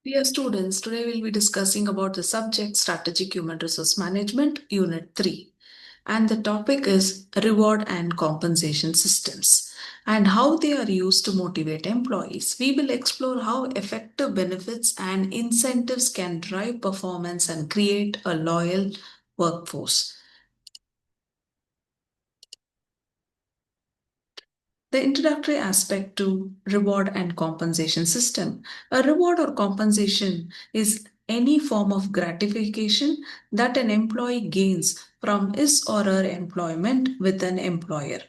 Dear students, today we'll be discussing about the subject Strategic Human Resource Management, Unit 3. And the topic is reward and compensation systems and how they are used to motivate employees. We will explore how effective benefits and incentives can drive performance and create a loyal workforce. The introductory aspect to reward and compensation system. A reward or compensation is any form of gratification that an employee gains from his or her employment with an employer.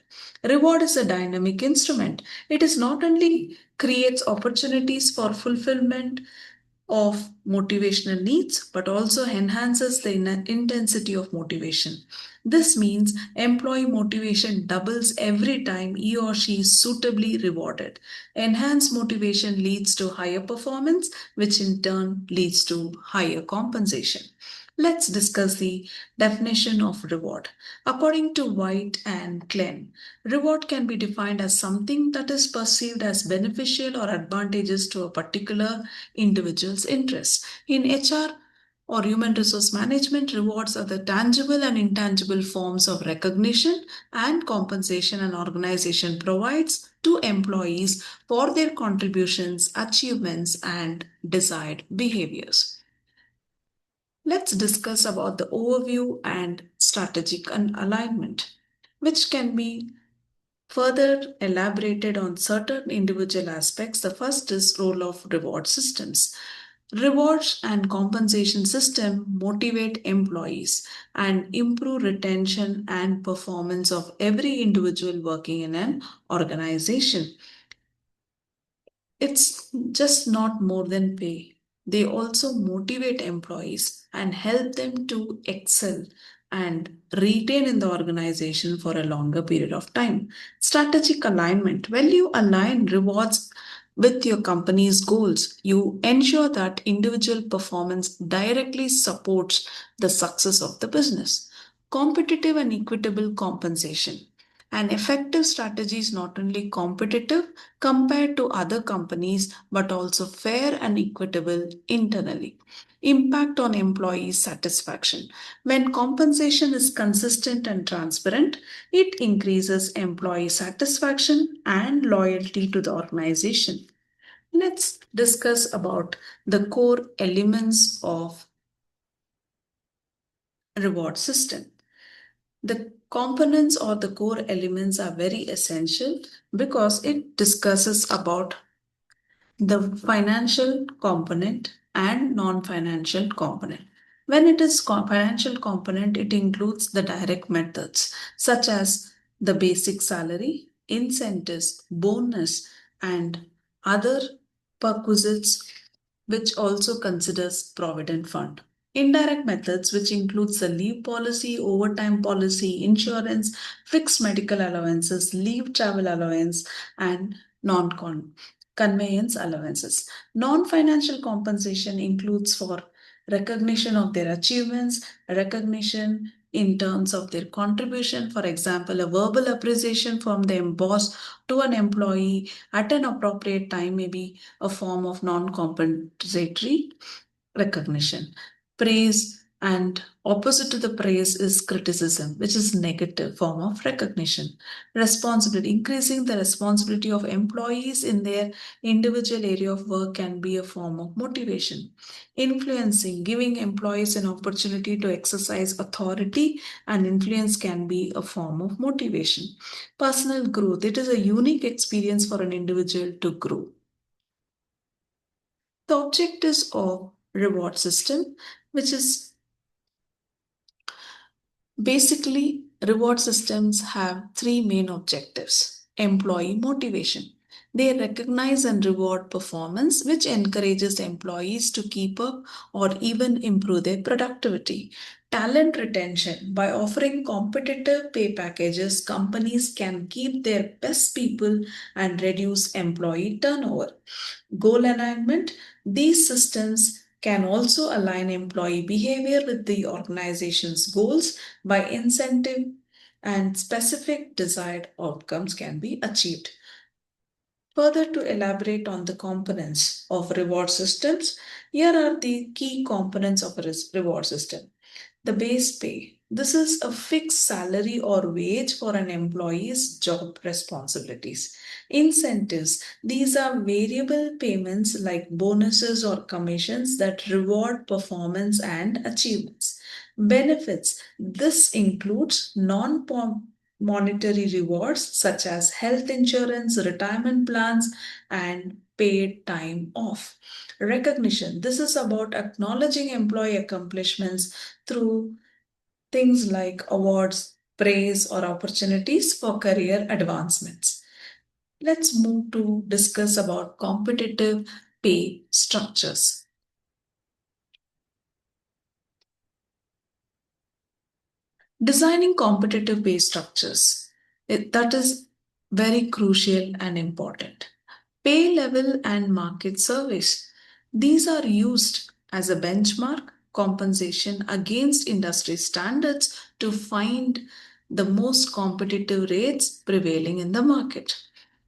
Reward is a dynamic instrument. It is not only creates opportunities for fulfillment of motivational needs but also enhances the intensity of motivation. This means employee motivation doubles every time he or she is suitably rewarded. Enhanced motivation leads to higher performance, which in turn leads to higher compensation. Let's discuss the definition of reward. According to White and Glenn, reward can be defined as something that is perceived as beneficial or advantageous to a particular individual's interests. In HR or human resource management, rewards are the tangible and intangible forms of recognition and compensation an organization provides to employees for their contributions, achievements, and desired behaviors. Let's discuss about the overview and strategic alignment, which can be further elaborated on certain individual aspects. The first is role of reward systems. Rewards and compensation system motivate employees and improve retention and performance of every individual working in an organization. It's just not more than pay. They also motivate employees and help them to excel and retain in the organization for a longer period of time. Strategic alignment. When you align rewards with your company's goals, you ensure that individual performance directly supports the success of the business. Competitive and equitable compensation. An effective strategy is not only competitive compared to other companies but also fair and equitable internally. Impact on employee satisfaction. When compensation is consistent and transparent, it increases employee satisfaction and loyalty to the organization. Let's discuss about the core elements of reward system. The components or the core elements are very essential because it discusses about the financial component and non-financial component. When it is financial component, it includes the direct methods such as the basic salary, incentives, bonus, and other perquisites, which also considers provident fund. Indirect methods, which includes the leave policy, overtime policy, insurance, fixed medical allowances, leave travel allowance, and non-conveyance allowances. Non-financial compensation includes for recognition of their achievements, recognition in terms of their contribution, for example, a verbal appreciation from the boss to an employee at an appropriate time may be a form of non-compensatory recognition. Praise and opposite to the praise is criticism, which is negative form of recognition. Responsibility, increasing the responsibility of employees in their individual area of work can be a form of motivation. Influencing, giving employees an opportunity to exercise authority and influence can be a form of motivation. Personal growth, it is a unique experience for an individual to grow. The objectives of reward system, which is basically reward systems have three main objectives. Employee motivation. They recognize and reward performance, which encourages employees to keep up or even improve their productivity. Talent retention. By offering competitive pay packages, companies can keep their best people and reduce employee turnover. Goal alignment. These systems can also align employee behavior with the organization's goals by incentive and specific desired outcomes can be achieved. Further, to elaborate on the components of reward systems, here are the key components of a reward system. The base pay. This is a fixed salary or wage for an employee's job responsibilities. Incentives. These are variable payments like bonuses or commissions that reward performance and achievements. Benefits. This includes non monetary rewards such as health insurance, retirement plans, and paid time off. Recognition. This is about acknowledging employee accomplishments through things like awards, praise, or opportunities for career advancements. Let's move to discuss about competitive pay structures. Designing competitive pay structures. That is very crucial and important. Pay level and market surveys. These are used as a benchmark compensation against industry standards to find the most competitive rates prevailing in the market.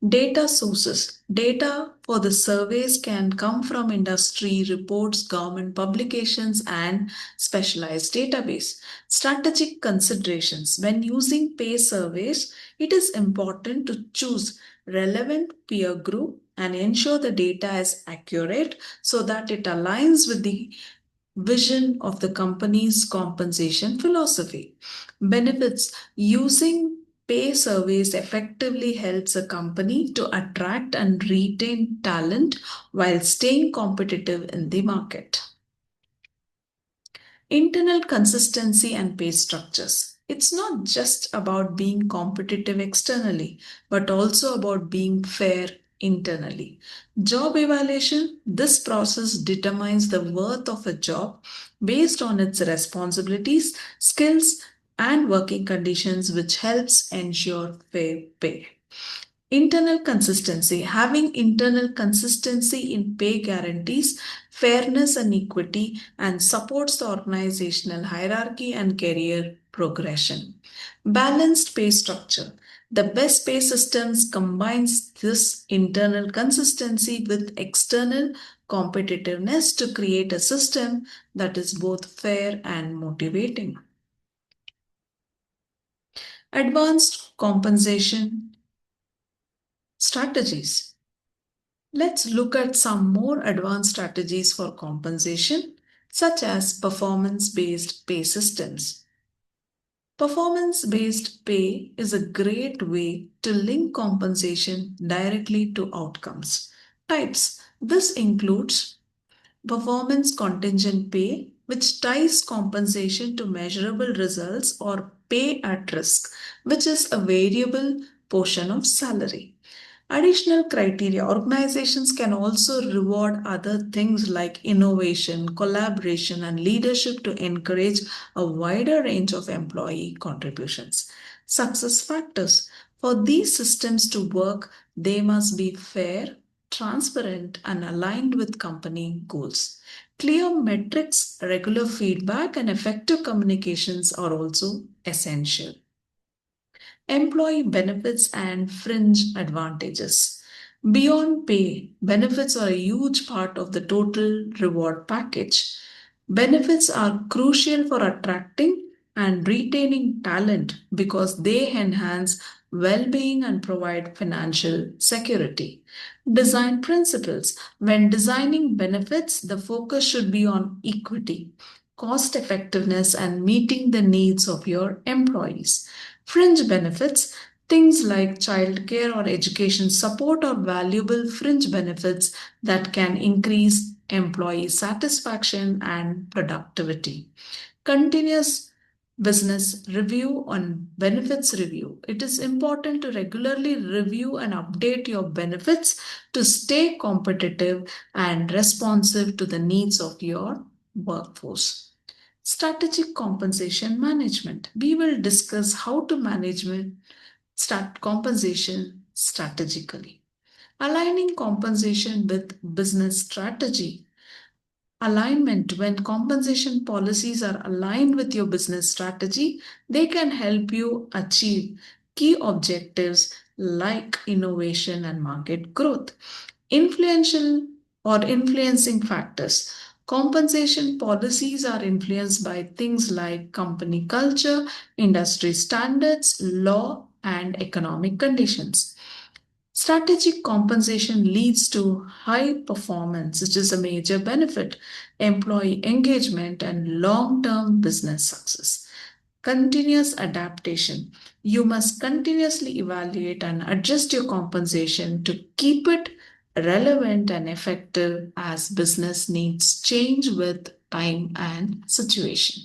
Data sources. Data for the surveys can come from industry reports, government publications, and specialized database. Strategic considerations. When using pay surveys, it is important to choose relevant peer group and ensure the data is accurate so that it aligns with the vision of the company's compensation philosophy. Benefits. Using pay surveys effectively helps a company to attract and retain talent while staying competitive in the market. Internal consistency and pay structures. It's not just about being competitive externally, but also about being fair internally. Job evaluation. This process determines the worth of a job based on its responsibilities, skills, and working conditions, which helps ensure fair pay. Internal consistency. Having internal consistency in pay guarantees fairness and equity and supports the organizational hierarchy and career progression. Balanced pay structure. The best pay systems combines this internal consistency with external competitiveness to create a system that is both fair and motivating. Advanced compensation strategies. Let's look at some more advanced strategies for compensation, such as performance-based pay systems. Performance-based pay is a great way to link compensation directly to outcomes. Types. This includes performance contingent pay, which ties compensation to measurable results, or pay at risk, which is a variable portion of salary. Additional criteria. Organizations can also reward other things like innovation, collaboration, and leadership to encourage a wider range of employee contributions. Success factors. For these systems to work, they must be fair, transparent, and aligned with company goals. Clear metrics, regular feedback, and effective communications are also essential. Employee benefits and fringe advantages. Beyond pay, benefits are a huge part of the total reward package. Benefits are crucial for attracting and retaining talent because they enhance well being and provide financial security. Design principles. When designing benefits, the focus should be on equity, cost effectiveness, and meeting the needs of your employees. Fringe benefits, things like childcare or education support, or valuable fringe benefits that can increase employee satisfaction and productivity. Continuous business review on benefits review. It is important to regularly review and update your benefits to stay competitive and responsive to the needs of your workforce. Strategic compensation management. We will discuss how to manage start compensation strategically. Aligning compensation with business strategy. Alignment. When compensation policies are aligned with your business strategy, they can help you achieve key objectives like innovation and market growth. Influential or influencing factors. Compensation policies are influenced by things like company culture, industry standards, law, and economic conditions. Strategic compensation leads to high performance, which is a major benefit, employee engagement, and long term business success. Continuous adaptation. You must continuously evaluate and adjust your compensation to keep it relevant and effective as business needs change with time and situation.